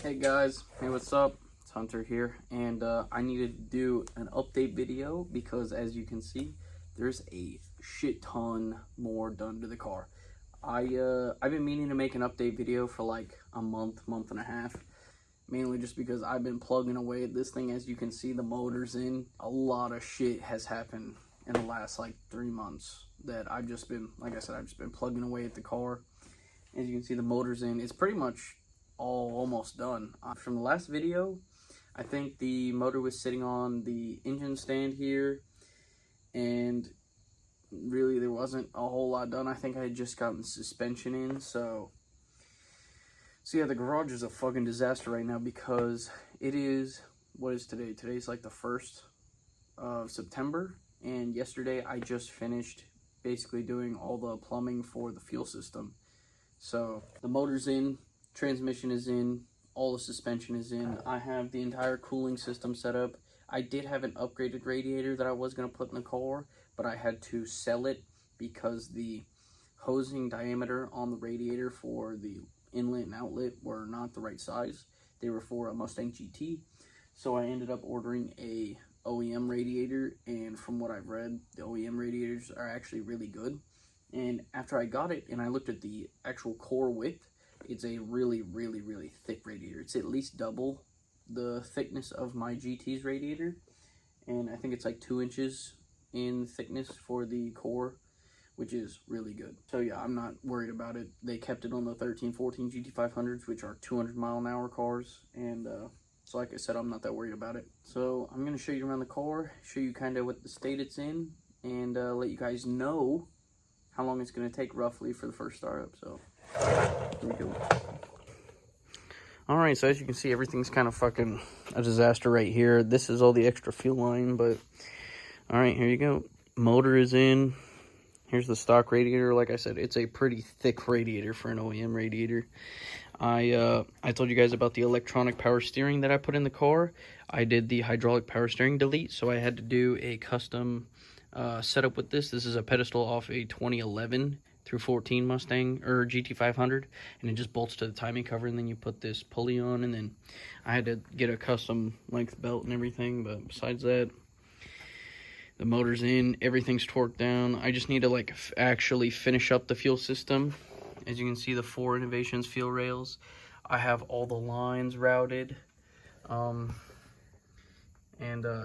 Hey guys, hey, what's up? It's Hunter here, and I needed to do an update video because, as you can see, there's a shit ton more done to the car. I've been meaning to make an update video for like a month and a half, mainly just because I've been plugging away at this thing. As you can see, the motor's in. A lot of shit has happened in the last like 3 months that I've just been, like I said, I've just been plugging away at the car. As you can see, the motor's in. It's pretty much almost done. From the last video, I think the motor was sitting on the engine stand here, and really there wasn't a whole lot done. I think I had just gotten suspension in, so yeah, the garage is a fucking disaster right now because it is, what is today? Today's like the 1st of September, and yesterday I just finished basically doing all the plumbing for the fuel system. So the motor's in, transmission is in, all the suspension is in. I have the entire cooling system set up. I did have an upgraded radiator that I was going to put in the car, but I had to sell it because the hosing diameter on the radiator for the inlet and outlet were not the right size. They were for a Mustang GT, so I ended up ordering a OEM radiator, and from what I've read, the OEM radiators are actually really good. And after I got it and I looked at the actual core width, it's a really thick radiator. It's at least double the thickness of my GT's radiator, and I think it's like 2 inches in thickness for the core, which is really good. So yeah, I'm not worried about it. They kept it on the 13, 14 GT500s, which are 200-mile-an-hour cars, and so like I said, I'm not that worried about it. So I'm going to show you around the car, show you kind of what the state it's in, and let you guys know how long it's going to take roughly for the first startup. So here we go. Alright, so as you can see, everything's kind of fucking a disaster right here. This is all the extra fuel line, but alright, here you go. Motor is in. Here's the stock radiator. Like I said, it's a pretty thick radiator for an OEM radiator. I told you guys about the electronic power steering that I put in the car. I did the hydraulic power steering delete, so I had to do a custom setup with this. This is a pedestal off a 2011 through 14 Mustang or GT500, and it just bolts to the timing cover, and then you put this pulley on, and then I had to get a custom length belt and everything. But besides that, the motor's in, everything's torqued down. I just need to like actually finish up the fuel system. As you can see, the 4 Innovations fuel rails, I have all the lines routed and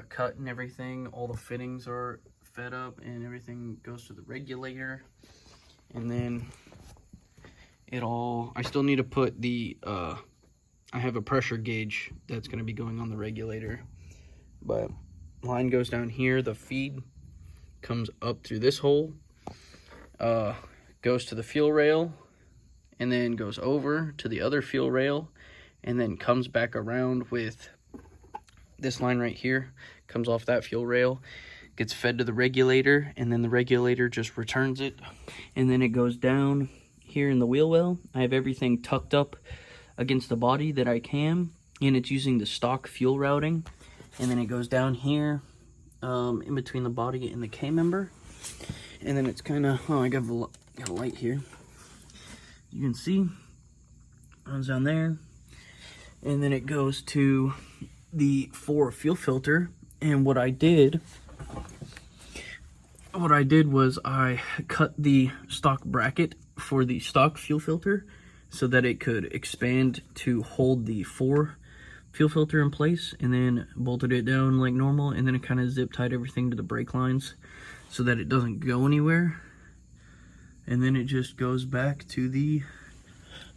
cut and everything. All the fittings are fed up and everything goes to the regulator. And then I still need to put the I have a pressure gauge that's going to be going on the regulator, but line goes down here. The feed comes up through this hole, goes to the fuel rail, and then goes over to the other fuel rail, and then comes back around with this line right here, comes off that fuel rail, gets fed to the regulator, and then the regulator just returns it, and then it goes down here in the wheel well. I have everything tucked up against the body that I can, and it's using the stock fuel routing, and then it goes down here in between the body and the K-member, and then it's kind of, I got a light here. You can see runs down there, and then it goes to the 4 fuel filter. And what I did was I cut the stock bracket for the stock fuel filter so that it could expand to hold the 4 fuel filter in place, and then bolted it down like normal, and then it kind of zip tied everything to the brake lines so that it doesn't go anywhere. And then it just goes back to the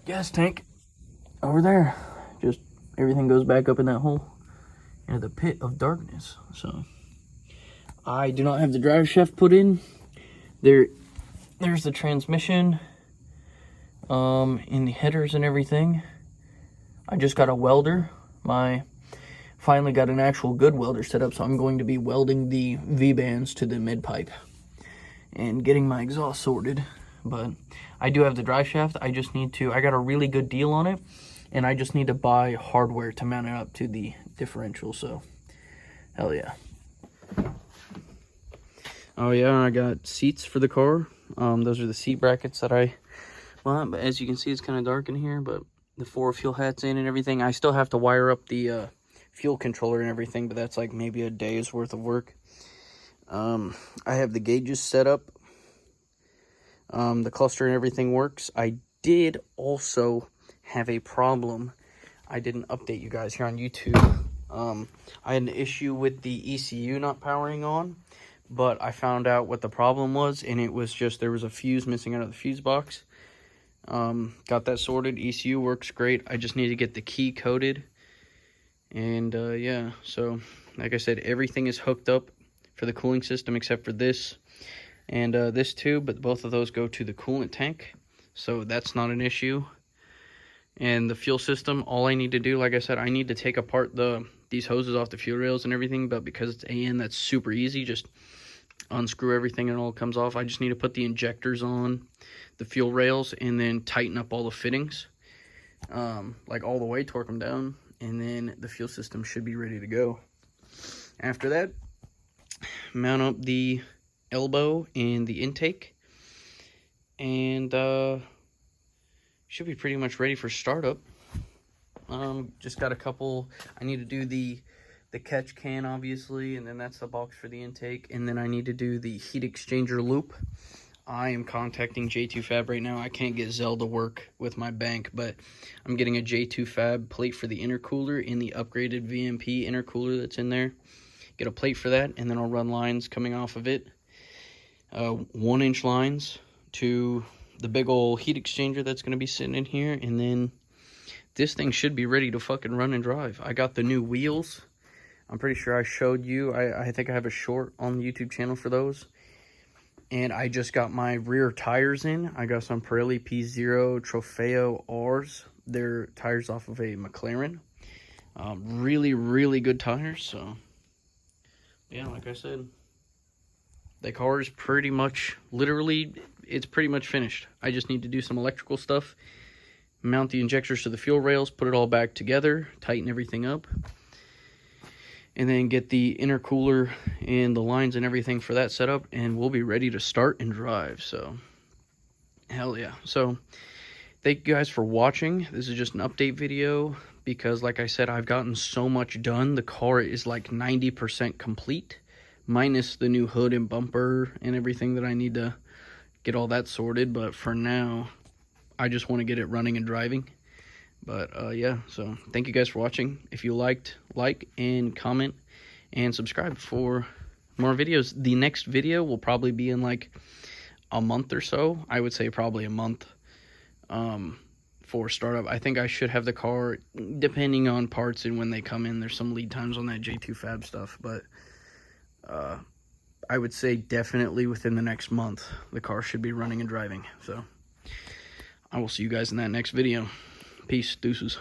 gas tank over there. Just everything goes back up in that hole in the pit of darkness. So I do not have the drive shaft put in. There's the transmission in the headers and everything. I just got a welder. Finally got an actual good welder set up, so I'm going to be welding the V-bands to the mid-pipe and getting my exhaust sorted. But I do have the drive shaft. I got a really good deal on it, and I just need to buy hardware to mount it up to the differential. So hell yeah. Oh yeah, I got seats for the car. Those are the seat brackets that I want, but as you can see, it's kind of dark in here, but the 4 fuel hats in and everything. I still have to wire up the fuel controller and everything, but that's like maybe a day's worth of work. I have the gauges set up. The cluster and everything works. I did also have a problem. I didn't update you guys here on YouTube. I had an issue with the ECU not powering on, but I found out what the problem was, and it was just there was a fuse missing out of the fuse box. Got that sorted. ECU works great. I just need to get the key coded. And yeah, so like I said, everything is hooked up for the cooling system except for this and this too, but both of those go to the coolant tank, so that's not an issue. And the fuel system, all I need to do, like I said, I need to take apart these hoses off the fuel rails and everything, but because it's AN, that's super easy. Just unscrew everything and it all comes off. I just need to put the injectors on the fuel rails and then tighten up all the fittings, like all the way, torque them down, and then the fuel system should be ready to go. After that, mount up the elbow and the intake, and should be pretty much ready for startup. Just got a couple. I need to do the catch can, obviously, and then that's the box for the intake, and then I need to do the heat exchanger loop. I am contacting J2Fab right now. I can't get Zell to work with my bank, but I'm getting a J2Fab plate for the intercooler in the upgraded VMP intercooler that's in there. Get a plate for that, and then I'll run lines coming off of it. 1-inch lines to the big old heat exchanger that's going to be sitting in here, and then this thing should be ready to fucking run and drive. I got the new wheels. I'm pretty sure I showed you. I think I have a short on the YouTube channel for those. And I just got my rear tires in. I got some Pirelli P0 Trofeo R's. They're tires off of a McLaren. Really, really good tires. So, yeah, like I said, the car is pretty much, literally, it's pretty much finished. I just need to do some electrical stuff, mount the injectors to the fuel rails, put it all back together, tighten everything up, and then get the intercooler and the lines and everything for that setup, and we'll be ready to start and drive. So, hell yeah. So, thank you guys for watching. This is just an update video because, like I said, I've gotten so much done. The car is like 90% complete, minus the new hood and bumper and everything that I need to get all that sorted. But for now, I just want to get it running and driving. But yeah, so thank you guys for watching. If you liked, like and comment and subscribe for more videos. The next video will probably be in like a month or so. I would say probably a month for startup. I think I should have the car, depending on parts and when they come in. There's some lead times on that J2Fab stuff, but I would say definitely within the next month the car should be running and driving. So I will see you guys in that next video. Peace, deuces.